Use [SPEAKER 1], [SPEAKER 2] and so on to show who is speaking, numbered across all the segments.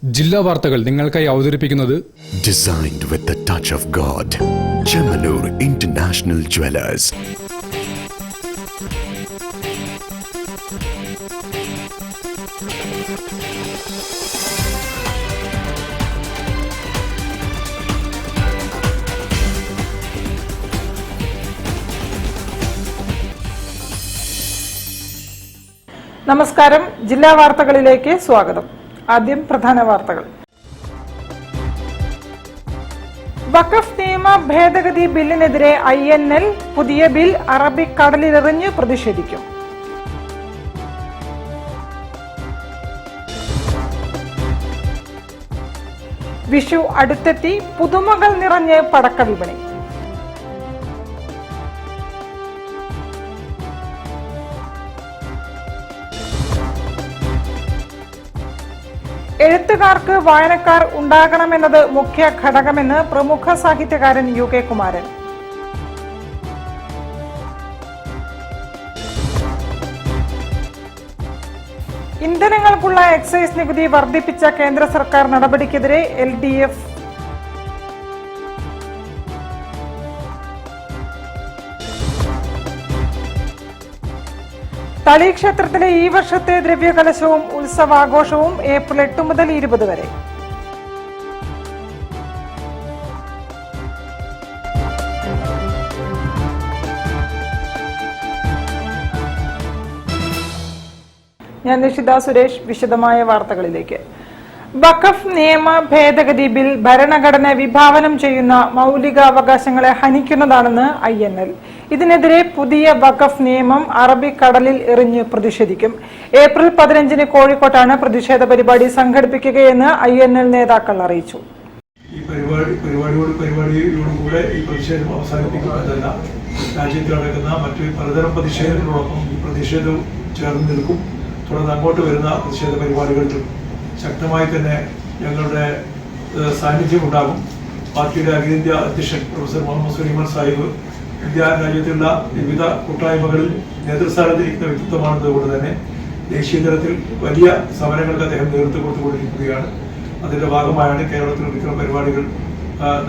[SPEAKER 1] ജില്ലാ വാർത്തകൾ നിങ്ങൾക്കായി അവതരിപ്പിക്കുന്നത്
[SPEAKER 2] Designed with the touch of God. Chemanur International Jewelers.
[SPEAKER 3] നമസ്കാരം. ജില്ലാ വാർത്തകളിലേക്ക് സ്വാഗതം. ആദ്യം പ്രധാന വാർത്തകൾ. വഖഫ് നിയമ ഭേദഗതി ബില്ലിനെതിരെ INL പുതിയ ബിൽ അറബിക്കടലിലെറിഞ്ഞ് പ്രതിഷേധിക്കും. വിഷു അടുത്തെത്തി, പുതുമകൾ നിറഞ്ഞ് പടക്ക വിപണി. എഴുത്തുകാർക്ക് വായനക്കാർ ഉണ്ടാകണമെന്നത് മുഖ്യ ഘടകമെന്ന് പ്രമുഖ സാഹിത്യകാരൻ UK കുമാരൻ. ഇന്ധനങ്ങൾക്കുള്ള എക്സൈസ് നികുതി വർദ്ധിപ്പിച്ച കേന്ദ്ര സർക്കാർ നടപടിക്കെതിരെ LDF. തളി ക്ഷേത്രത്തിലെ ഈ വർഷത്തെ ദ്രവ്യകലശവും ഉത്സവാഘോഷവും ഏപ്രിൽ 8 മുതൽ 20 വരെ. ഞാൻ നിഷിത സുരേഷ്. വിശദമായ വാർത്തകളിലേക്ക്. വഖഫ് നിയമ ഭേദഗതി ബിൽ ഭരണഘടന വിഭാവനം ചെയ്യുന്ന മൗലികാവകാശങ്ങളെ ഹനിക്കുന്നതാണെന്ന് INL. ഇതിനെതിരെ പുതിയ വഖഫ് നിയമം അറബിക്കടലിൽ എറിഞ്ഞ് പ്രതിഷേധിക്കും. ഏപ്രിൽ 15 കോഴിക്കോട്ടാണ് പ്രതിഷേധ പരിപാടി സംഘടിപ്പിക്കുകയെന്ന് INL നേതാക്കൾ അറിയിച്ചു.
[SPEAKER 4] ഈ പരിപാടിയോടുകൂടെ ഈ പ്രതിഷേധം അവസാനിപ്പിക്കുന്നതല്ല, രാജ്യത്ത് നടക്കുന്ന മറ്റു പലതരം പ്രതിഷേധങ്ങളോടൊപ്പം ഈ പ്രതിഷേധവും ചേർന്ന് നിൽക്കും. തുടർന്ന് അങ്ങോട്ട് വരുന്ന പ്രതിഷേധ പരിപാടികളിലും ശക്തമായി തന്നെ ഞങ്ങളുടെ സാന്നിധ്യം ഉണ്ടാകും. പാർട്ടിയുടെ അഖിലേന്ത്യാ അധ്യക്ഷൻ പ്രൊഫസർ മുഹമ്മദ് സുലൈമാൻ സാഹിബ് ഇന്ത്യ രാജ്യത്തുള്ള വിവിധ കൂട്ടായ്മകളിൽ നേതൃസ്ഥാനത്തിരിക്കുന്ന വ്യക്തിത്വമാണെന്നതുകൊണ്ട് തന്നെ ദേശീയ തലത്തിൽ വലിയ സമരങ്ങൾക്ക് അദ്ദേഹം നേതൃത്വം കൊടുത്തുകൊണ്ടിരിക്കുകയാണ്. അതിന്റെ ഭാഗമായാണ് കേരളത്തിൽ ഇത്തരം പരിപാടികൾ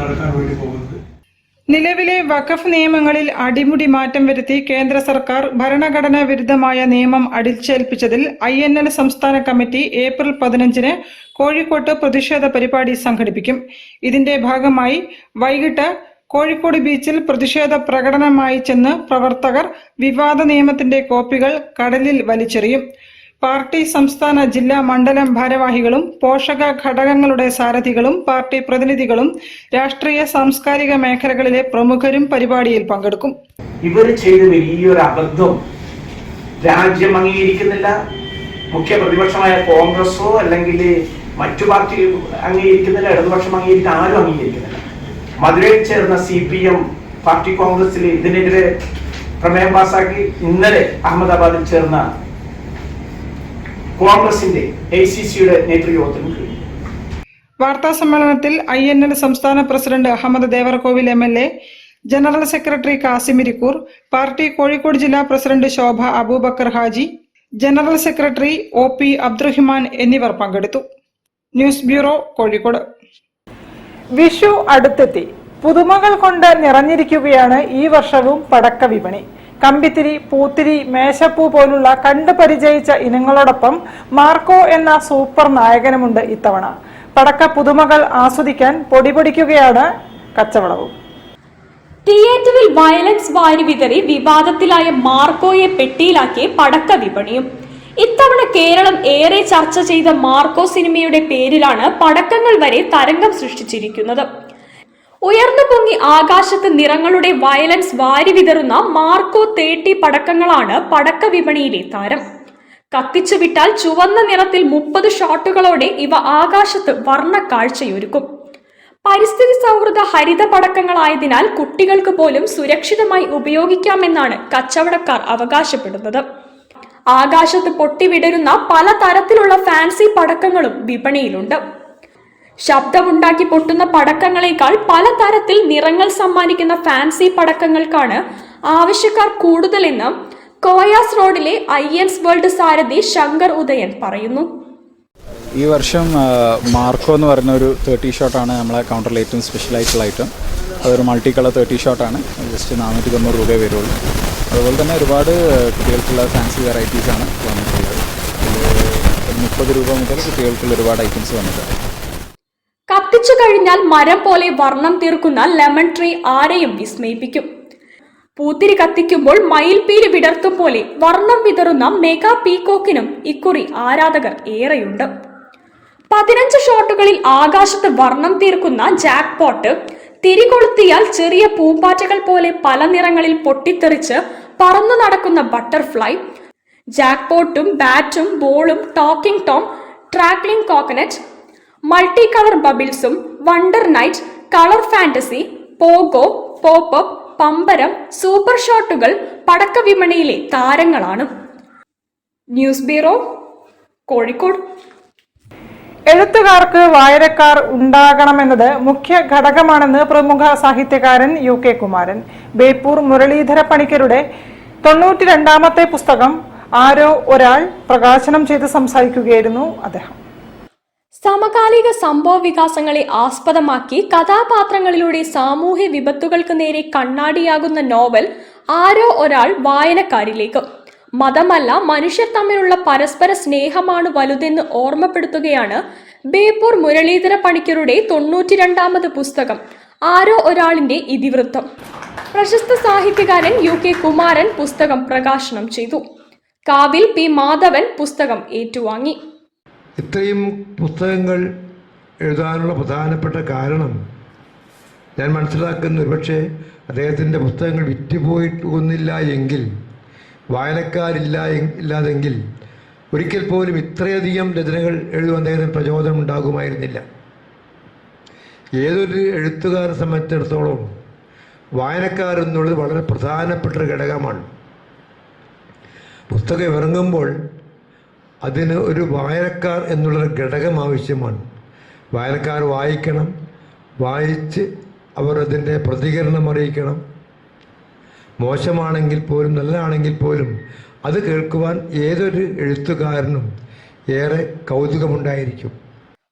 [SPEAKER 4] നടക്കാൻ വേണ്ടി പോകുന്നത്.
[SPEAKER 3] നിലവിലെ വഖഫ് നിയമങ്ങളിൽ അടിമുടി മാറ്റം വരുത്തി കേന്ദ്ര സർക്കാർ ഭരണഘടനാ വിരുദ്ധമായ നിയമം അടിച്ചേൽപ്പിച്ചതിൽ INL സംസ്ഥാന കമ്മിറ്റി ഏപ്രിൽ 15 കോഴിക്കോട്ട് പ്രതിഷേധ പരിപാടി സംഘടിപ്പിക്കും. ഇതിന്റെ ഭാഗമായി വൈകിട്ട് കോഴിക്കോട് ബീച്ചിൽ പ്രതിഷേധ പ്രകടനമായി ചെന്ന് പ്രവർത്തകർ വിവാദ നിയമത്തിന്റെ കോപ്പികൾ കടലിൽ വലിച്ചെറിയും. പാർട്ടി സംസ്ഥാന ജില്ലാ മണ്ഡലം ഭാരവാഹികളും പോഷക ഘടകങ്ങളുടെ സാരഥികളും പാർട്ടി പ്രതിനിധികളും രാഷ്ട്രീയ സാംസ്കാരിക മേഖലകളിലെ പ്രമുഖരും പരിപാടിയിൽ പങ്കെടുക്കും.
[SPEAKER 5] ഇവർ ചെയ്ത വലിയൊരു അബദ്ധം രാജ്യം അംഗീകരിക്കുന്നില്ല. മുഖ്യ പ്രതിപക്ഷമായ കോൺഗ്രസോ അല്ലെങ്കിൽ മറ്റു പാർട്ടി അംഗീകരിക്കുന്നില്ല, ഇടതുപക്ഷം അംഗീകരിക്കുന്ന ആരും അംഗീകരിക്കുന്നില്ല. മധുരയിൽ ചേർന്ന CPM പാർട്ടി കോൺഗ്രസിൽ ഇതിനെതിരെ പ്രമേയം പാസാക്കി. ഇന്നലെ അഹമ്മദാബാദിൽ ചേർന്ന കോൺഗ്രസിന്റെ ACCയുടെ നേതൃയോഗത്തിന് കഴിഞ്ഞു.
[SPEAKER 3] വാർത്താ സമ്മേളനത്തിൽ INL സംസ്ഥാന president Ahammed Devarkovil MLA, general secretary Kasim Irikkur, party Kozhikode ജില്ലാ president Shobha Abubakar Haji, general secretary OP Abdurahiman എന്നിവർ പങ്കെടുത്തു. News bureau, Kozhikode. വിഷു അടുത്തെത്തി, പുതുമകൾ കൊണ്ട് നിറഞ്ഞിരിക്കുകയാണ് ഈ വർഷവും പടക്ക വിപണി. കമ്പിത്തിരി, പൂത്തിരി, മേശപ്പൂ പോലുള്ള കണ്ടു പരിചയിച്ച ഇനങ്ങളോടൊപ്പം മാർക്കോ എന്ന സൂപ്പർ നായകനുമുണ്ട് ഇത്തവണ. പടക്ക പുതുമകൾ ആസ്വദിക്കാൻ പൊടിപൊടിക്കുകയാണ് കച്ചവടവും.
[SPEAKER 6] തിയേറ്ററിൽ വയലൻസ് വാരി വിതറി വിവാദത്തിലായ മാർക്കോയെ പെട്ടിയിലാക്കി പടക്ക വിപണിയും. ഇത്തവണ കേരളം ഏറെ ചർച്ച ചെയ്ത മാർക്കോ സിനിമയുടെ പേരിലാണ് പടക്കങ്ങൾ വരെ തരംഗം സൃഷ്ടിച്ചിരിക്കുന്നത്. ഉയർന്നു പൊങ്ങി ആകാശത്ത് നിറങ്ങളുടെ വയലൻസ് വാരി വിതറുന്ന മാർക്കോ 30 പടക്കങ്ങളാണ് പടക്ക വിപണിയിലെ താരം. കത്തിച്ചു വിട്ടാൽ ചുവന്ന നിറത്തിൽ 30 ഷോട്ടുകളോടെ ഇവ ആകാശത്ത് വർണ്ണ കാഴ്ചയൊരുക്കും. പരിസ്ഥിതി സൗഹൃദ ഹരിത പടക്കങ്ങളായതിനാൽ കുട്ടികൾക്ക് പോലും സുരക്ഷിതമായി ഉപയോഗിക്കാമെന്നാണ് കച്ചവടക്കാർ അവകാശപ്പെടുന്നത്. ആകാശത്ത് പൊട്ടിവിടരുന്ന പല തരത്തിലുള്ള ഫാൻസി പടക്കങ്ങളും വിപണിയിലുണ്ട്. ശബ്ദമുണ്ടാക്കി പൊട്ടുന്ന പടക്കങ്ങളെക്കാൾ പലതരത്തിൽ നിറങ്ങൾ സമ്മാനിക്കുന്ന ഫാൻസി പടക്കങ്ങൾക്കാണ് ആവശ്യക്കാർ കൂടുതലെന്ന് കോയാസ് റോഡിലെ INS വേൾഡ് സാരഥി ശങ്കർ ഉദയൻ പറയുന്നു.
[SPEAKER 7] ഈ വർഷം മാർക്കോ എന്ന് പറയുന്ന ഒരു 30 ഷോട്ടാണ് നമ്മളെ കൗണ്ടറിൽ ഏറ്റവും സ്പെഷ്യലായിട്ടുള്ള ഐറ്റം. അതൊരു മൾട്ടി കളർ 30 ഷോട്ടാണ്. ജസ്റ്റ് 490 രൂപയെ വരുള്ളൂ. അതുപോലെ തന്നെ ഒരുപാട് കുട്ടികൾക്കുള്ള ഫാൻസി വെറൈറ്റീസാണ് വന്നിട്ടുള്ളത്. 30 രൂപ മുതൽ കുട്ടികൾക്കുള്ള ഒരുപാട് ഐറ്റംസ് വന്നിട്ടുണ്ട്.
[SPEAKER 6] കത്തിച്ചു കഴിഞ്ഞാൽ മരം പോലെ വർണ്ണം തീർക്കുന്ന ലെമൺ ട്രീ ആരെയും വിസ്മയിപ്പിക്കും. പൂത്തിരി കത്തിക്കുമ്പോൾ മയിൽപീലി വിടർത്തും പോലെ വർണ്ണം വിതറുന്ന മെഗാ പീകോക്കിനും ഇക്കുറി ആരാധകർ ഏറെയുണ്ട്. 15 ഷോട്ടുകളിൽ ആകാശത്ത് വർണ്ണം തീർക്കുന്ന ജാക്ക് പോട്ട്, തിരികൊളുത്തിയാൽ ചെറിയ പൂമ്പാറ്റകൾ പോലെ പല നിറങ്ങളിൽ പൊട്ടിത്തെറിച്ച് പറന്നു നടക്കുന്ന ബട്ടർഫ്ലൈ, ജാക്ക് പോട്ടും ബാറ്റും ബോളും ടോക്കിംഗ് ടോം, ട്രാക്ലിംഗ് കോക്കനട്ട്, മൾട്ടി കളർ ബബിൾസും, wonder night, colour fantasy, Pogo, popup, പമ്പരം, സൂപ്പർ ഷോട്ടുകൾ പടക്ക വിപണിയിലെ താരങ്ങളാണ്. News bureau, Kozhikode.
[SPEAKER 3] എഴുത്തുകാർക്ക് വായനക്കാർ ഉണ്ടാകണമെന്നത് മുഖ്യ ഘടകമാണെന്ന് പ്രമുഖ സാഹിത്യകാരൻ UK കുമാരൻ. ബേപ്പൂർ മുരളീധര പണിക്കരുടെ 92ാമത്തെ പുസ്തകം ആരോ ഒരാൾ പ്രകാശനം ചെയ്ത് സംസാരിക്കുകയായിരുന്നു അദ്ദേഹം.
[SPEAKER 6] സമകാലിക സംഭവ വികാസങ്ങളെ ആസ്പദമാക്കി കഥാപാത്രങ്ങളിലൂടെ സാമൂഹ്യ വിപത്തുകൾക്ക് നേരെ കണ്ണാടിയാകുന്ന നോവൽ ആരോ ഒരാൾ വായനക്കാരിലേക്ക്. മതമല്ല, മനുഷ്യർ തമ്മിലുള്ള പരസ്പര സ്നേഹമാണ് വലുതെന്ന് ഓർമ്മപ്പെടുത്തുകയാണ് ബേപ്പൂർ മുരളീധര പണിക്കരുടെ 92ാമത് പുസ്തകം ആരോ ഒരാളിന്റെ ഇതിവൃത്തം. പ്രശസ്ത സാഹിത്യകാരൻ UK കുമാരൻ പുസ്തകം പ്രകാശനം ചെയ്തു. കാവിൽ P മാധവൻ പുസ്തകം ഏറ്റുവാങ്ങി.
[SPEAKER 8] ഇത്രയും പുസ്തകങ്ങൾ എഴുതാനുള്ള പ്രധാനപ്പെട്ട കാരണം ഞാൻ മനസ്സിലാക്കുന്ന ഒരുപക്ഷെ അദ്ദേഹത്തിൻ്റെ പുസ്തകങ്ങൾ വിറ്റുപോയിട്ടൊന്നില്ല എങ്കിൽ, ഇല്ലാതെങ്കിൽ ഒരിക്കൽ പോലും ഇത്രയധികം രചനകൾ എഴുതുവാൻ അദ്ദേഹത്തിന് പ്രചോദനം ഉണ്ടാകുമായിരുന്നില്ല. ഏതൊരു എഴുത്തുകാരെ സംബന്ധിച്ചിടത്തോളം വായനക്കാർ എന്നുള്ളത് വളരെ പ്രധാനപ്പെട്ട ഒരു ഘടകമാണ്. പുസ്തകം ഇറങ്ങുമ്പോൾ അതിന് ഒരു വായനക്കാർ എന്നുള്ളൊരു ഘടകം ആവശ്യമാണ്. വായനക്കാർ വായിക്കണം, വായിച്ച് അവർ അതിൻ്റെ പ്രതികരണം അറിയിക്കണം. മോശമാണെങ്കിൽ പോലും നല്ലതാണെങ്കിൽ പോലും അത് കേൾക്കുവാൻ ഏതൊരു എഴുത്തുകാരനും ഏറെ കൗതുകമുണ്ടായിരിക്കും.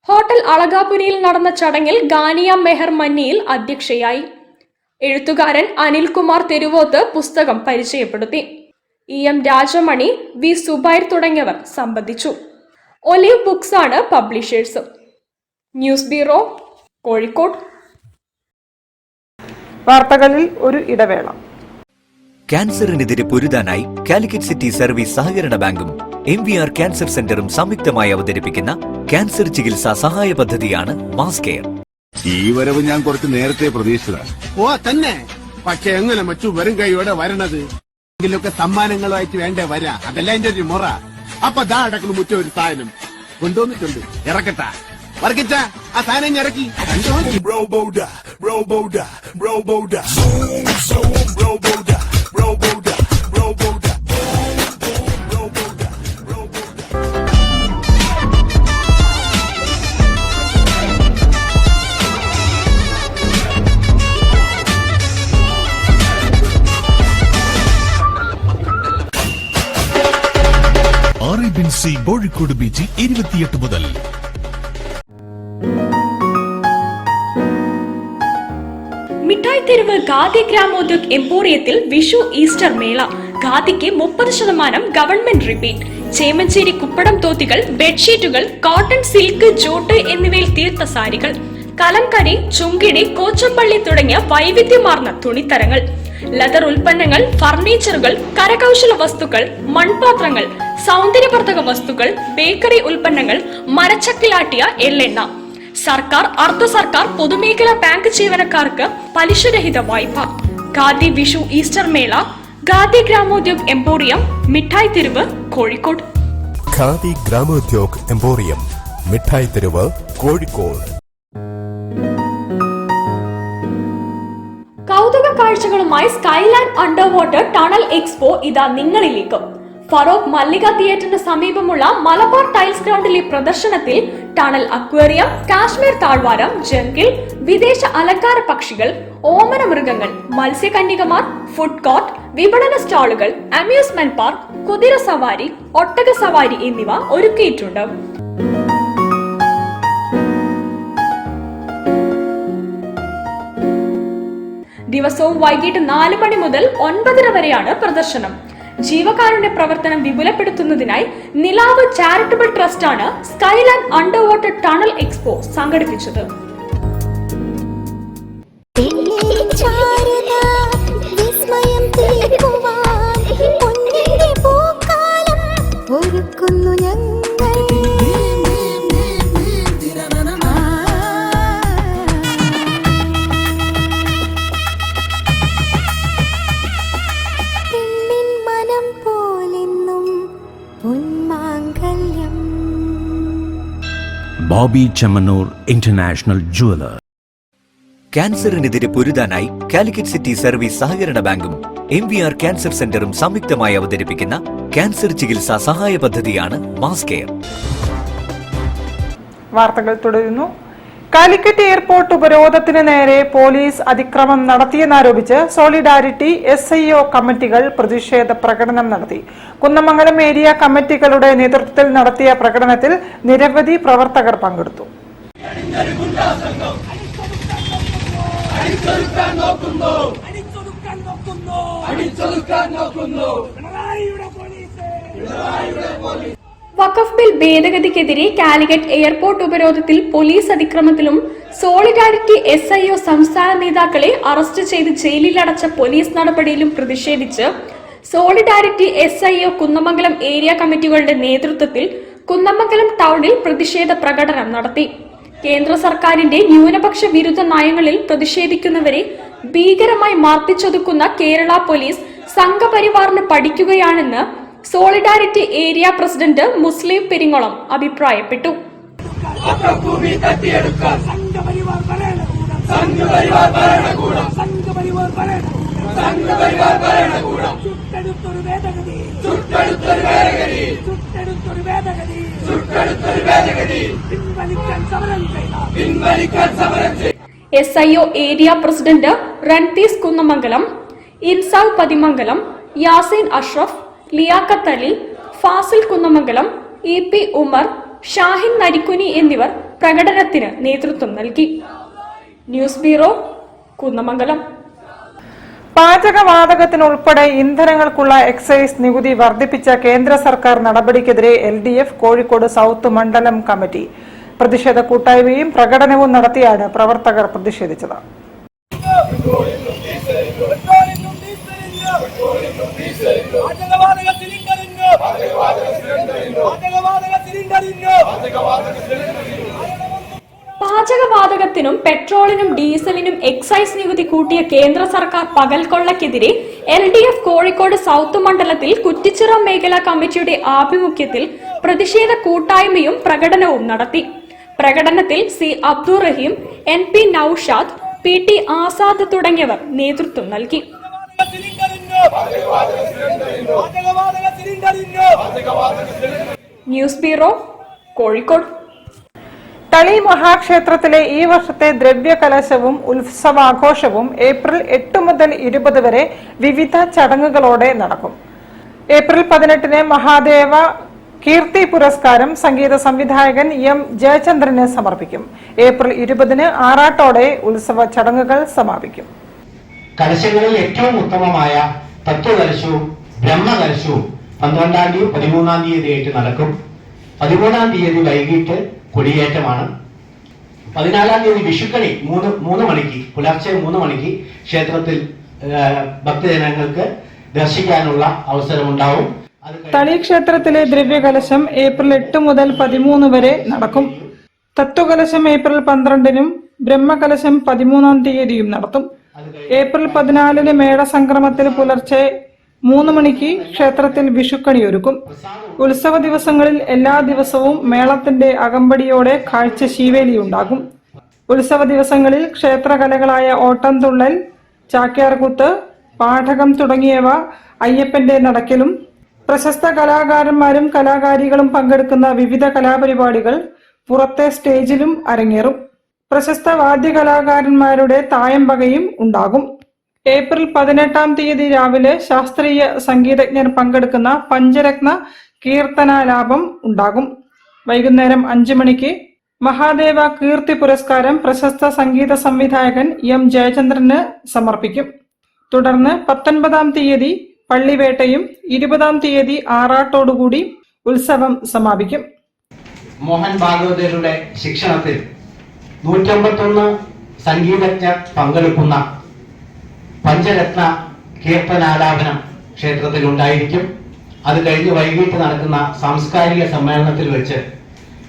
[SPEAKER 6] ഹോട്ടൽ അളകാപുരിയിൽ നടന്ന ചടങ്ങിൽ ഗാനിയ മെഹർ മന്നിയിൽ അധ്യക്ഷയായി. എഴുത്തുകാരൻ അനിൽകുമാർ തെരുവോത്ത് പുസ്തകം പരിചയപ്പെടുത്തി. EM രാജമണി, V സുബൈർ തുടങ്ങിയവർ സംബന്ധിച്ചു. ഒലിവ് ബുക്സ് ആണ് പബ്ലിഷേഴ്സ്. News bureau, Kozhikode.
[SPEAKER 3] വാർത്തകളിൽ ഒരു ഇടവേള.
[SPEAKER 9] ക്യാൻസറിനെതിരെ പൊരുതാനായി കാലിക്കറ്റ് സിറ്റി സർവീസ് സഹകരണ ബാങ്കും MVR ക്യാൻസർ സെന്ററും സംയുക്തമായി അവതരിപ്പിക്കുന്ന ക്യാൻസർ ചികിത്സാ സഹായ പദ്ധതിയാണ് മാസ് കെയർ.
[SPEAKER 10] ഈ വരവ് ഞാൻ കുറച്ച് നേരത്തെ പ്രതീക്ഷിച്ചതാണ്.
[SPEAKER 11] ഓ തന്നെ, പക്ഷെ എങ്ങനെ മറ്റു വരും കൈയോടെ വരണത്? എങ്കിലൊക്കെ സമ്മാനങ്ങളുമായിട്ട് വേണ്ടേ വരാ? അതല്ല എന്റെ ഒരു മുറ. അപ്പൊ ദാ അടക്കണ മുറ്റ ഒരു സാധനം കൊണ്ടുവന്നിട്ടുണ്ട്, ഇറക്കട്ടാ. വർക്കിച്ച ആ സാധനം ഇറക്കി.
[SPEAKER 10] കോഴിക്കോട് ബീച്ചിൽ 28 മുതൽ.
[SPEAKER 6] മിഠായി തെരുവ് ഖാദി ഗ്രാമോദ്योग എംപോറിയത്തിൽ വിഷു ഈസ്റ്റർ മേള. ഖാദിക്ക് 30% ഗവൺമെന്റ് റിബേറ്റ്. ചേമഞ്ചേരി കുപ്പടം തോത്തികൾ, ബെഡ്ഷീറ്റുകൾ, കോട്ടൺ, സിൽക്ക്, ജോട്ട് എന്നിവയിൽ തീർത്ത സാരികൾ, കലംകരി, ചുങ്കിടി, കോച്ചമ്പള്ളി തുടങ്ങിയ വൈവിധ്യമാർന്ന തുണിത്തരങ്ങൾ, ലെതർ ഉൽപ്പന്നങ്ങൾ, ഫർണിച്ചറുകൾ, കരകൗശല വസ്തുക്കൾ, മൺപാത്രങ്ങൾ, സൗന്ദര്യവർദ്ധക വസ്തുക്കൾ, ബേക്കറി ഉൽപ്പന്നങ്ങൾ, മരച്ചക്കിലാട്ടിയ എള്ളെണ്ണ. സർക്കാർ, അർദ്ധ സർക്കാർ, പൊതുമേഖലാ ബാങ്ക് ജീവനക്കാർക്ക് പലിശരഹിത വായ്പ. ഖാദി വിഷു ഈസ്റ്റർ മേള ഖാദി ഗ്രാമോദ്योग എംപോറിയം, മിഠായി തെരുവ്, കോഴിക്കോട്.
[SPEAKER 2] ഖാദി ഗ്രാമോദ്योग എംപോറിയം, മിഠായി തെരുവ്, കോഴിക്കോട്.
[SPEAKER 6] കൗതുക കാഴ്ചകളുമായി Skyland under water tunnel expo ഇതാ നിങ്ങളിലേക്ക്. ഫറോക്ക് മല്ലിക തിയേറ്ററിന് സമീപമുള്ള മലബാർ ടൈൽസ് ഗ്രൗണ്ടിലെ പ്രദർശനത്തിൽ ടണൽ അക്വേറിയം, കാശ്മീർ താഴ്വാരം, ജംഗിൾ, വിദേശ അലങ്കാര പക്ഷികൾ, ഓമന മൃഗങ്ങൾ, മത്സ്യകന്യകമാർ, ഫുഡ് കോർട്ട്, വിപണന സ്റ്റാളുകൾ, അമ്യൂസ്മെന്റ് പാർക്ക്, കുതിര സവാരി, ഒട്ടക സവാരി എന്നിവ ഒരുക്കിയിട്ടുണ്ട്. ദിവസവും വൈകിട്ട് 4 മണി മുതൽ 9:30 വരെയാണ് പ്രദർശനം. ജീവകാരുണ്യ പ്രവർത്തനം വിപുലപ്പെടുത്തുന്നതിനായി നിലാവ് ചാരിറ്റബിൾ ട്രസ്റ്റാണ് Skyland under water tunnel expo സംഘടിപ്പിച്ചത്.
[SPEAKER 9] Bobby Chemmanur international jeweller. ക്യാൻസറിനെതിരെ പൊരുതാനായി കാലിക്കറ്റ് സിറ്റി സർവീസ് സഹകരണ ബാങ്കും MVR ക്യാൻസർ സെന്ററും സംയുക്തമായി അവതരിപ്പിക്കുന്ന ക്യാൻസർ ചികിത്സാ സഹായ പദ്ധതിയാണ് മാസ് കെയർ.
[SPEAKER 3] വാർത്തകൾ തുടരുന്നു. കാലിക്കറ്റ് എയർപോർട്ട് ഉപരോധത്തിന് നേരെ പോലീസ് അതിക്രമം നടത്തിയെന്നാരോപിച്ച് സോളിഡാരിറ്റി SIO കമ്മിറ്റികൾ പ്രതിഷേധ പ്രകടനം നടത്തി. കുന്നമംഗലം ഏരിയ കമ്മിറ്റികളുടെ നേതൃത്വത്തിൽ നടത്തിയ പ്രകടനത്തിൽ നിരവധി പ്രവർത്തകർ പങ്കെടുത്തു.
[SPEAKER 6] വഖഫ് ബിൽ ഭേദഗതിക്കെതിരെ കാലിക്കറ്റ് എയർപോർട്ട് ഉപരോധത്തിൽ പോലീസ് അതിക്രമത്തിലും സോളിഡാരിറ്റി SIO സംസ്ഥാന നേതാക്കളെ അറസ്റ്റ് ചെയ്ത് ജയിലിലടച്ച പോലീസ് നടപടിയിലും പ്രതിഷേധിച്ച് സോളിഡാരിറ്റി SIO കുന്നമംഗലം ഏരിയ കമ്മിറ്റികളുടെ നേതൃത്വത്തിൽ കുന്നമംഗലം ടൗണിൽ പ്രതിഷേധ പ്രകടനം നടത്തി. കേന്ദ്ര സർക്കാരിന്റെ ന്യൂനപക്ഷ വിരുദ്ധ നയങ്ങളിൽ പ്രതിഷേധിക്കുന്നവരെ ഭീകരമായി മർദ്ദിച്ചൊതുക്കുന്ന കേരള പോലീസ് സംഘപരിവാറിന് പഠിക്കുകയാണെന്ന് Solidarity area president Muslim Peringolam അഭിപ്രായപ്പെട്ടു. SIO ഏരിയ പ്രസിഡന്റ് റൺതീസ് കുന്നമംഗലം, ഇൻസാവ് പതിമംഗലം, യാസീൻ അഷ്റഫ്, ലിയാഖത്ത് അലി, ഫാസിൽ കുന്നമംഗലം, EP ഉമർ, ഷാഹിൻ നരിക്കുനി എന്നിവർ പ്രകടനത്തിന് നേതൃത്വം നൽകി. News bureau, Kunnamangalam. പാചകവാതകത്തിനുൾപ്പെടെ ഇന്ധനങ്ങൾക്കുള്ള എക്സൈസ് നികുതി വർദ്ധിപ്പിച്ച കേന്ദ്ര സർക്കാർ നടപടിക്കെതിരെ LDF കോഴിക്കോട് സൗത്ത് മണ്ഡലം കമ്മിറ്റി പ്രതിഷേധ കൂട്ടായ്മയും പ്രകടനവും നടത്തിയാണ് പ്രവർത്തകർ പ്രതിഷേധിച്ചത്. പാചകവാതകത്തിനും പെട്രോളിനും ഡീസലിനും എക്സൈസ് നികുതി കൂട്ടിയ കേന്ദ്ര സർക്കാർ പകൽക്കൊള്ളക്കെതിരെ LDF കോഴിക്കോട് സൗത്ത് മണ്ഡലത്തിൽ കുറ്റിച്ചിറ മേഖലാ കമ്മിറ്റിയുടെ ആഭിമുഖ്യത്തിൽ പ്രതിഷേധ കൂട്ടായ്മയും പ്രകടനവും നടത്തി. പ്രകടനത്തിൽ C അബ്ദുൾ റഹീം, NP നൌഷാദ്, PT ആസാദ് തുടങ്ങിയവർ നേതൃത്വം നൽകി. News bureau, Kozhikode. തളി മഹാക്ഷേത്രത്തിലെ ഈ വർഷത്തെ ദ്രവ്യകലശവും ഉത്സവാഘോഷവും ഏപ്രിൽ 8 മുതൽ 20 വരെ വിവിധ ചടങ്ങുകളോടെ നടക്കും. ഏപ്രിൽ 18 മഹാദേവ കീർത്തി പുരസ്കാരം സംഗീത സംവിധായകൻ M ജയചന്ദ്രന് സമർപ്പിക്കും. ഏപ്രിൽ 20 ആറാട്ടോടെ ഉത്സവ ചടങ്ങുകൾ സമാപിക്കും.
[SPEAKER 12] കലശങ്ങളിൽ ഏറ്റവും ഉത്തമമായ തത്വകലശവും ബ്രഹ്മകലശവും 12-ാം തീയതി 13-ാം തീയതിയായിട്ട് നടക്കും. 13-ാം തീയതി വൈകിട്ട് കൊടിയേറ്റമാണ്. 14-ാം തീയതി വിഷുക്കണി 3 മണിക്ക് പുലർച്ചെ 3 മണിക്ക് ക്ഷേത്രത്തിൽ ഭക്തജനങ്ങൾക്ക് ദർശിക്കാനുള്ള അവസരമുണ്ടാവും.
[SPEAKER 3] തളി ക്ഷേത്രത്തിലെ ദ്രവ്യകലശം ഏപ്രിൽ 8 മുതൽ 13 വരെ നടക്കും. തത്വകലശം ഏപ്രിൽ 12-നും ബ്രഹ്മകലശം 13-ാം തീയതിയും നടത്തും. ഏപ്രിൽ 14-ന് മേടസംക്രമത്തിൽ പുലർച്ചെ 3 മണിക്ക് ക്ഷേത്രത്തിൽ വിഷുക്കണിയൊരുക്കും. ഉത്സവ ദിവസങ്ങളിൽ എല്ലാ ദിവസവും മേളത്തിന്റെ അകമ്പടിയോടെ കാഴ്ച ശീവേലിയുണ്ടാകും. ഉത്സവ ദിവസങ്ങളിൽ ക്ഷേത്രകലകളായ ഓട്ടംതുള്ളൽ, ചാക്യാർകൂത്ത്, പാഠകം തുടങ്ങിയവ അയ്യപ്പന്റെ നടക്കലും പ്രശസ്ത കലാകാരന്മാരും കലാകാരികളും പങ്കെടുക്കുന്ന വിവിധ കലാപരിപാടികൾ പുറത്തെ സ്റ്റേജിലും അരങ്ങേറും. പ്രശസ്ത വാദ്യകലാകാരന്മാരുടെ തായമ്പകയും ഉണ്ടാകും. ഏപ്രിൽ 18-ാം തീയതി രാവിലെ ശാസ്ത്രീയ സംഗീതജ്ഞർ പങ്കെടുക്കുന്ന പഞ്ചരത്ന കീർത്തനാലാപം ഉണ്ടാകും. വൈകുന്നേരം 5 മണിക്ക് മഹാദേവ കീർത്തി പുരസ്കാരം പ്രശസ്ത സംഗീത സംവിധായകൻ എം ജയചന്ദ്രന് സമർപ്പിക്കും. തുടർന്ന് 19-ാം തീയതി പള്ളിവേട്ടയും 20-ാം തീയതി ആറാട്ടോടുകൂടി ഉത്സവം സമാപിക്കും.
[SPEAKER 12] മോഹൻ ഭാഗവതരുടെ ശിക്ഷണത്തിൽ 151 സംഗീതജ്ഞർ പങ്കെടുക്കുന്ന പഞ്ചരത്ന കീർത്തനാലാപനം ക്ഷേത്രത്തിൽ ഉണ്ടായിരിക്കും. അത് കഴിഞ്ഞ് വൈകിട്ട് നടക്കുന്ന സാംസ്കാരിക സമ്മേളനത്തിൽ വെച്ച്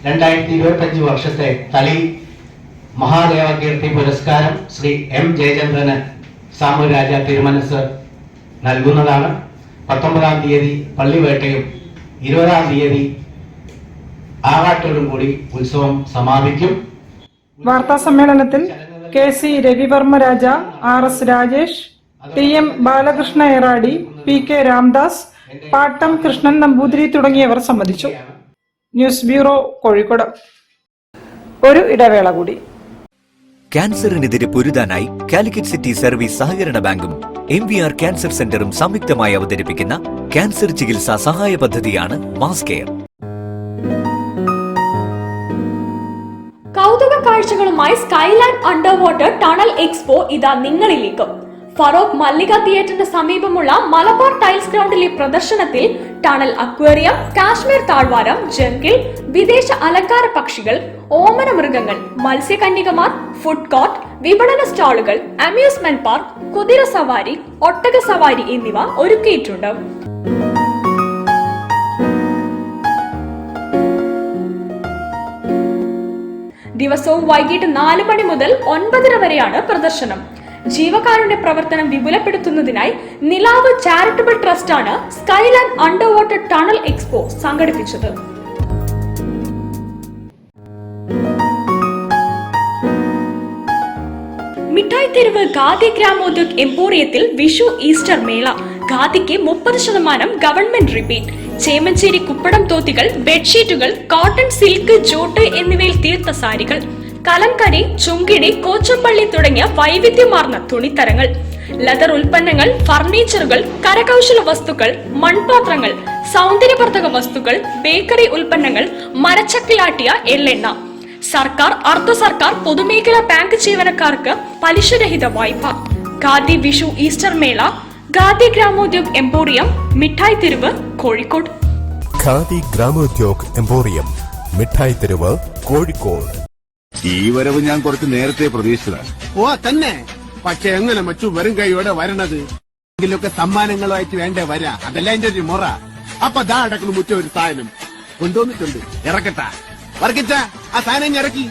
[SPEAKER 12] 2025 വർഷത്തെ തളി മഹാദേവ കീർത്തി പുരസ്കാരം ശ്രീ എം ജയചന്ദ്രന് സാമൂരാജ തിരുമനസ് നൽകുന്നതാണ്. 19-ാം തീയതി പള്ളിവേട്ടയും 20-ാം തീയതി ആറാട്ടോടും കൂടി ഉത്സവം സമാപിക്കും.
[SPEAKER 3] വാർത്താ സമ്മേളനത്തിൽ KC രവിവർമ്മ രാജ, RS Rajesh, TM Balakrishna എറാടി, PK Ramdas, പാട്ടം കൃഷ്ണൻ നമ്പൂതിരി തുടങ്ങിയവർ സംബന്ധിച്ചു. News bureau, Kozhikode. ഒരു ഇടവേള കൂടി.
[SPEAKER 9] ക്യാൻസറിനെതിരെ പൊരുതാനായി കാലിക്കറ്റ് സിറ്റി സർവീസ് സഹകരണ ബാങ്കും MVR ക്യാൻസർ സെന്ററും സംയുക്തമായി അവതരിപ്പിക്കുന്ന ക്യാൻസർ ചികിത്സാ സഹായ പദ്ധതിയാണ് മാസ് കെയർ.
[SPEAKER 6] കൗതുക കാഴ്ചകളുമായി Skyland under water tunnel expo ഇതാ നിങ്ങളിലേക്ക്. ഫറോക്ക് മല്ലിക തിയേറ്ററിന് സമീപമുള്ള മലബാർ ടൈൽസ് ഗ്രൗണ്ടിലെ പ്രദർശനത്തിൽ ടണൽ അക്വേറിയം, കാശ്മീർ താഴ്വാരം, ജംഗിൾ, വിദേശ അലങ്കാര പക്ഷികൾ, ഓമന മൃഗങ്ങൾ, മത്സ്യകന്യകമാർ, ഫുഡ് കോർട്ട്, വിപണന സ്റ്റാളുകൾ, അമ്യൂസ്മെന്റ് പാർക്ക്, കുതിര സവാരി, ഒട്ടക സവാരി എന്നിവ ഒരുക്കിയിട്ടുണ്ട്. ദിവസവും വൈകിട്ട് 4 മണി മുതൽ 9:30 വരെയാണ് പ്രദർശനം. ജീവകാരുണ്യ പ്രവർത്തനം വിപുലപ്പെടുത്തുന്നതിനായി നിലാവ് ചാരിറ്റബിൾ ട്രസ്റ്റ് ആണ് Skyland under water tunnel expo സംഘടിപ്പിച്ചത്. മിഠായി തെരുവ് ഖാദി ഗ്രാമോദ്योग എംപോറിയത്തിൽ വിഷു ഈസ്റ്റർ മേള. ഖാദിക്ക് 30% ഗവൺമെന്റ് റിബേറ്റ്. ചേമഞ്ചേരി കുപ്പടം തോത്തികൾ, ബെഡ്ഷീറ്റുകൾ, കോട്ടൺ, സിൽക്ക്, ജൂട്ട് എന്നിവയിൽ തീർത്ത സാരികൾ, കലംകരി, ചുങ്കിടി, കോച്ചപ്പള്ളി തുടങ്ങിയ വൈവിധ്യമാർന്ന തുണിത്തരങ്ങൾ, ലെതർ ഉൽപ്പന്നങ്ങൾ, ഫർണിച്ചറുകൾ, കരകൗശല വസ്തുക്കൾ, മൺപാത്രങ്ങൾ, സൗന്ദര്യവർദ്ധക വസ്തുക്കൾ, ബേക്കറി ഉൽപ്പന്നങ്ങൾ, മരച്ചക്കിലാട്ടിയ എള്ളെണ്ണ. സർക്കാർ, അർദ്ധ സർക്കാർ, പൊതുമേഖലാ ബാങ്ക് ജീവനക്കാർക്ക് പലിശരഹിത വായ്പ. ഖാദി വിഷു ഈസ്റ്റർ മേള ഖാദി ഗ്രാമോദ്योग എംപോറിയം, മിഠായി തെരുവ്, കോഴിക്കോട്.
[SPEAKER 10] ഖാദി ഗ്രാമോദ്योग എംപോറിയം, മിഠായി തെരുവ്, കോഴിക്കോട്. ഈ വരവ് ഞാൻ കുറച്ച് നേരത്തെ പ്രതീക്ഷിച്ചതാണ്.
[SPEAKER 11] ഓ തന്നെ. പക്ഷെ എങ്ങനെ മച്ചു വെറും കൈയോടെ വരണത്? എങ്കിലൊക്കെ സമ്മാനങ്ങളുമായിട്ട് വേണ്ടേ വരാ. അതല്ല എന്റെ ഒരു മുറ. അപ്പൊ ദാ അടക്കണം മുറ്റ ഒരു സാധനം കൊണ്ടുവന്നിട്ടുണ്ട്. ഇറക്കട്ട വർക്കിച്ച ആ സാധനം ഇറക്കി.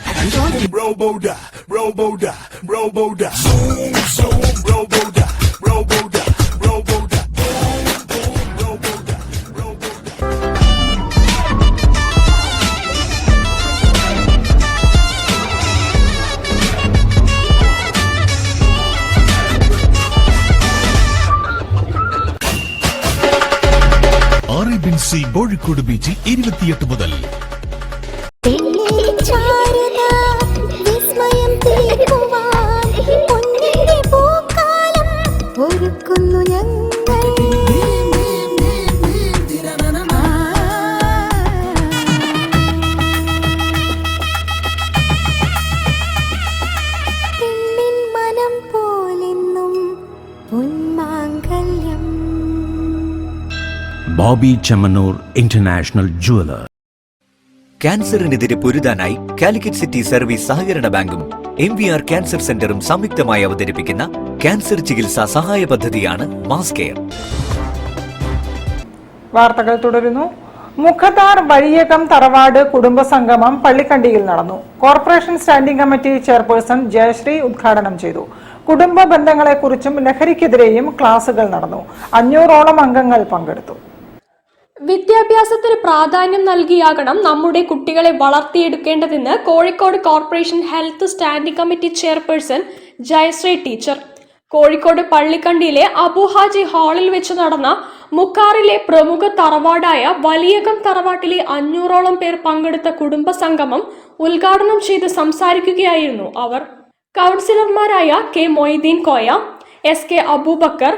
[SPEAKER 10] RABC കോഴിക്കോട് ബീച്ച് 28 മുതൽ.
[SPEAKER 9] Bobby Chemmanur international jeweller. ക്യാൻസറിനെതിരെ പൊരുതാനായി കാലിക്കറ്റ് സിറ്റി സർവീസ് സഹകരണ ബാങ്കും MVR ക്യാൻസർ സെന്ററും സംയുക്തമായി അവതരിപ്പിക്കുന്ന ക്യാൻസർ ചികിത്സാ സഹായ പദ്ധതിയാണ് മാസ് കെയർ.
[SPEAKER 3] വാർത്തകൾ തുടരുന്നു. മുഖത്താർ വഴിയകം തറവാട് കുടുംബസംഗമം പള്ളിക്കണ്ടിയിൽ നടന്നു. Corporation standing committee chairperson Jayasree ഉദ്ഘാടനം ചെയ്തു. കുടുംബ ബന്ധങ്ങളെക്കുറിച്ചും ലഹരിക്കെതിരെയും ക്ലാസുകൾ നടന്നു. 500ഓളം അംഗങ്ങൾ പങ്കെടുത്തു.
[SPEAKER 6] വിദ്യാഭ്യാസത്തിന് പ്രാധാന്യം നൽകിയാകണം നമ്മുടെ കുട്ടികളെ വളർത്തിയെടുക്കേണ്ടതെന്ന് Kozhikode corporation health standing committee chairperson Jayasree teacher Kozhikode പള്ളിക്കണ്ടിയിലെ അബുഹാജി ഹാളിൽ വെച്ച് നടന്ന മുക്കാറിലെ പ്രമുഖ തറവാടായ വലിയകം തറവാട്ടിലെ 500ഓളം പേർ പങ്കെടുത്ത കുടുംബസംഗമം ഉദ്ഘാടനം ചെയ്ത് സംസാരിക്കുകയായിരുന്നു അവർ. കൗൺസിലർമാരായ K Moideen Koya, SK Aboobacker,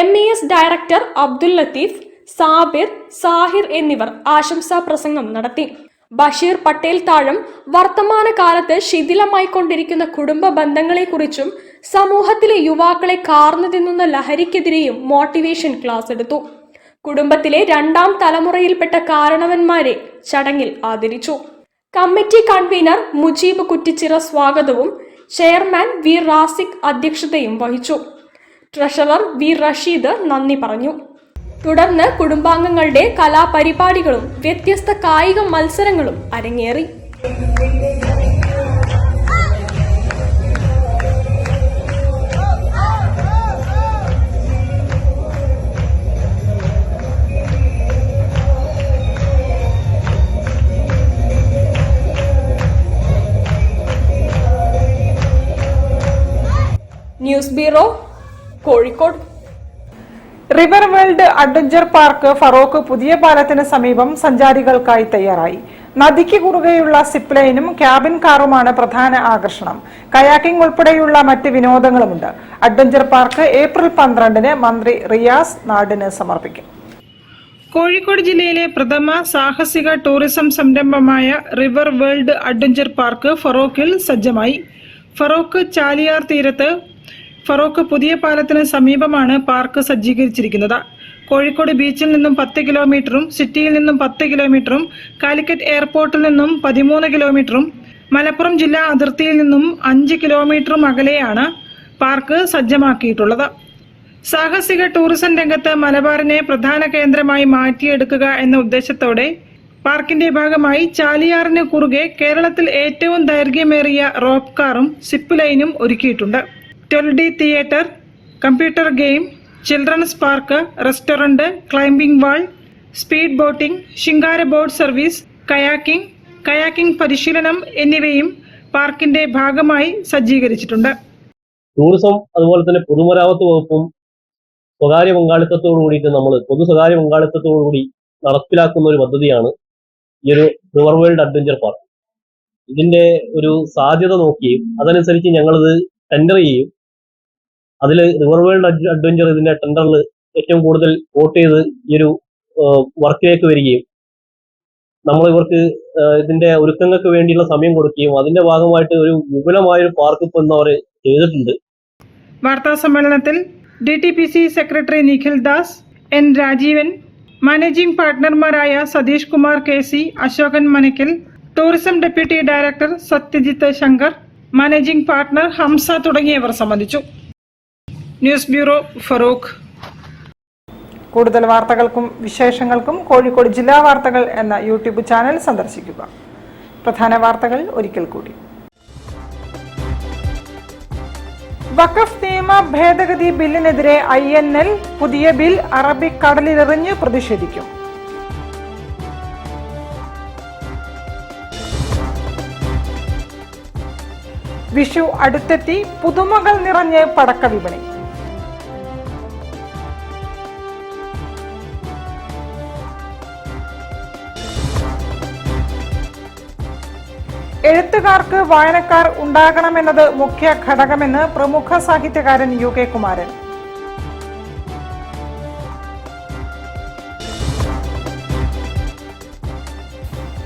[SPEAKER 6] MES director Abdul Latheef, Sabir, Sahir എന്നിവർ ആശംസാ പ്രസംഗം നടത്തി. ബഷീർ പട്ടേൽ താഴം വർത്തമാനകാലത്ത് ശിഥിലമായിക്കൊണ്ടിരിക്കുന്ന കുടുംബ ബന്ധങ്ങളെക്കുറിച്ചും സമൂഹത്തിലെ യുവാക്കളെ കാർന്നു തിന്നുന്ന ലഹരിക്കെതിരെയും മോട്ടിവേഷൻ ക്ലാസ് എടുത്തു. കുടുംബത്തിലെ 2ാം തലമുറയിൽപ്പെട്ട കാരണവന്മാരെ ചടങ്ങിൽ ആദരിച്ചു. കമ്മിറ്റി കൺവീനർ മുജീബ് കുറ്റിച്ചിറ സ്വാഗതവും ചെയർമാൻ വി റാസിഖ് അധ്യക്ഷതയും വഹിച്ചു. ട്രഷറർ വി റഷീദ് നന്ദി പറഞ്ഞു. തുടർന്ന് കുടുംബാംഗങ്ങളുടെ കലാപരിപാടികളും വ്യത്യസ്ത കായിക മത്സരങ്ങളും അരങ്ങേറി. News bureau, Kozhikode.
[SPEAKER 3] River world adventure park Feroke പുതിയ പാലത്തിന് സമീപം സഞ്ചാരികൾക്കായി തയ്യാറായി. നദിക്ക് കുറുകെയുള്ള സിപ്പ് ലൈനും ക്യാബിൻ കാറുമാണ് പ്രധാന ആകർഷണം. കയാക്കിംഗ് ഉൾപ്പെടെയുള്ള മറ്റ് വിനോദങ്ങളുമുണ്ട്. അഡ്വഞ്ചർ പാർക്ക് ഏപ്രിൽ 12-ന് മന്ത്രി റിയാസ് നാടിന് സമർപ്പിക്കും. കോഴിക്കോട് ജില്ലയിലെ പ്രഥമ സാഹസിക ടൂറിസം സംരംഭമായ റിവർ വേൾഡ് അഡ്വഞ്ചർ പാർക്ക് ഫറോക്കിൽ സജ്ജമായി. ഫറോക്ക് ചാലിയാർ തീരത്ത് ഫറോക്ക് പുതിയ പാലത്തിന് സമീപമാണ് പാർക്ക് സജ്ജീകരിച്ചിരിക്കുന്നത്. കോഴിക്കോട് ബീച്ചിൽ നിന്നും 10 കിലോമീറ്ററും സിറ്റിയിൽ നിന്നും 10 കിലോമീറ്ററും കാലിക്കറ്റ് എയർപോർട്ടിൽ നിന്നും 13 കിലോമീറ്ററും മലപ്പുറം ജില്ലാ അതിർത്തിയിൽ നിന്നും 5 കിലോമീറ്ററും അകലെയാണ് പാർക്ക് സജ്ജമാക്കിയിട്ടുള്ളത്. സാഹസിക ടൂറിസം രംഗത്ത് മലബാറിനെ പ്രധാന കേന്ദ്രമായി മാറ്റിയെടുക്കുക എന്ന ഉദ്ദേശത്തോടെ പാർക്കിന്റെ ഭാഗമായി ചാലിയാറിന് കുറുകെ കേരളത്തിൽ ഏറ്റവും ദൈർഘ്യമേറിയ റോപ്പ് കാറും സിപ്പ് ലൈനും ഒരുക്കിയിട്ടുണ്ട്. 12D theatre, computer game, children's park, restaurant, climbing wall, speed boating, ശിങ്കാര ബോട്ട് സർവീസ്, കയാക്കിംഗ് പരിശീലനം എന്നിവയും പാർക്കിന്റെ ഭാഗമായി സജ്ജീകരിച്ചിട്ടുണ്ട്.
[SPEAKER 13] ടൂറിസം അതുപോലെ തന്നെ പൊതുമരാമത്ത് വകുപ്പും സ്വകാര്യ പങ്കാളിത്തത്തോടു കൂടിയിട്ട് പൊതു സ്വകാര്യ പങ്കാളിത്തത്തോടുകൂടി നടപ്പിലാക്കുന്ന ഒരു പദ്ധതിയാണ് ഈ ഒരു റിവർ വേൾഡ് അഡ്വഞ്ചർ പാർക്ക്. ഇതിന്റെ ഒരു സാധ്യത നോക്കുകയും അതനുസരിച്ച് ഞങ്ങളിത് ടെൻഡർ ചെയ്യും. അതിൽ റിവർ വേൾഡ് അഡ്വഞ്ചർ ഇതിന്റെ ടെൻഡറിൽ ഏറ്റവും കൂടുതൽ വോട്ട് ചെയ്ത് ഈ ഒരു വർക്കിലേക്ക് വരികയും നമ്മൾ ഇവർക്ക് ഇതിന്റെ ഒരുക്കങ്ങൾക്ക് വേണ്ടിയുള്ള സമയം കൊടുക്കുകയും അതിന്റെ ഭാഗമായിട്ട് ഒരു വിപുലമായൊരു പാർക്ക് ഇപ്പോൾ അവർ ചെയ്തിട്ടുണ്ട്.
[SPEAKER 3] വാർത്താ സമ്മേളനത്തിൽ DTPC secretary Nikhil Das, N Rajeevan, managing പാർട്ട്ണർമാരായ Satheesh Kumar KC, Asokan Manakkal, tourism deputy director Satyajith Shankar, managing partner Hamsa തുടങ്ങിയവർ സംബന്ധിച്ചു. News bureau, Feroke. കൂടുതൽ വാർത്തകൾക്കും വിശേഷങ്ങൾക്കും കോഴിക്കോട് ജില്ലാ വാർത്തകൾ എന്ന യൂട്യൂബ് ചാനൽ സന്ദർശിക്കുക. പ്രധാന വാർത്തകൾ ഒരിക്കൽ കൂടി. വഖഫ് നിയമ ഭേദഗതി ബില്ലിനെതിരെ INL പുതിയ ബിൽ അറബിക്കടലിലെറിഞ്ഞ് പ്രതിഷേധിക്കും. വിഷു അടുത്തെത്തി, പുതുമകൾ നിറഞ്ഞ് പടക്ക വിപണി. എഴുത്തുകാർക്ക് വായനക്കാർ ഉണ്ടാകണമെന്നത് മുഖ്യ ഘടകമെന്ന് പ്രമുഖ സാഹിത്യകാരൻ UK കുമാരൻ.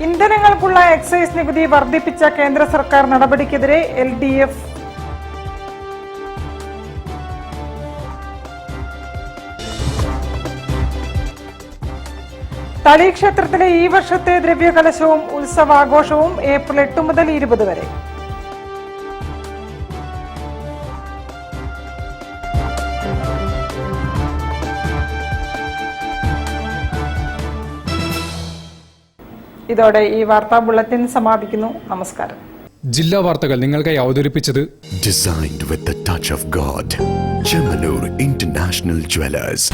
[SPEAKER 3] ഇന്ധനങ്ങൾക്കുള്ള എക്സൈസ് നികുതി വർദ്ധിപ്പിച്ച കേന്ദ്ര സർക്കാർ നടപടിക്കെതിരെ LDF. തളി ക്ഷേത്രത്തിലെ ഈ വർഷത്തെ ദ്രവ്യകലശവും ഉത്സവാഘോഷവും ഏപ്രിൽ 8 മുതൽ 20 വരെ. ഇതോടെ ഈ വാർത്താ ബുള്ളറ്റിൻ സമാപിക്കുന്നു. നമസ്കാരം.
[SPEAKER 1] ജില്ലാ വാർത്തകൾ നിങ്ങൾക്കായി അവതരിപ്പിച്ചത്
[SPEAKER 2] Designed with the touch of God. Chemanur International Jewelers.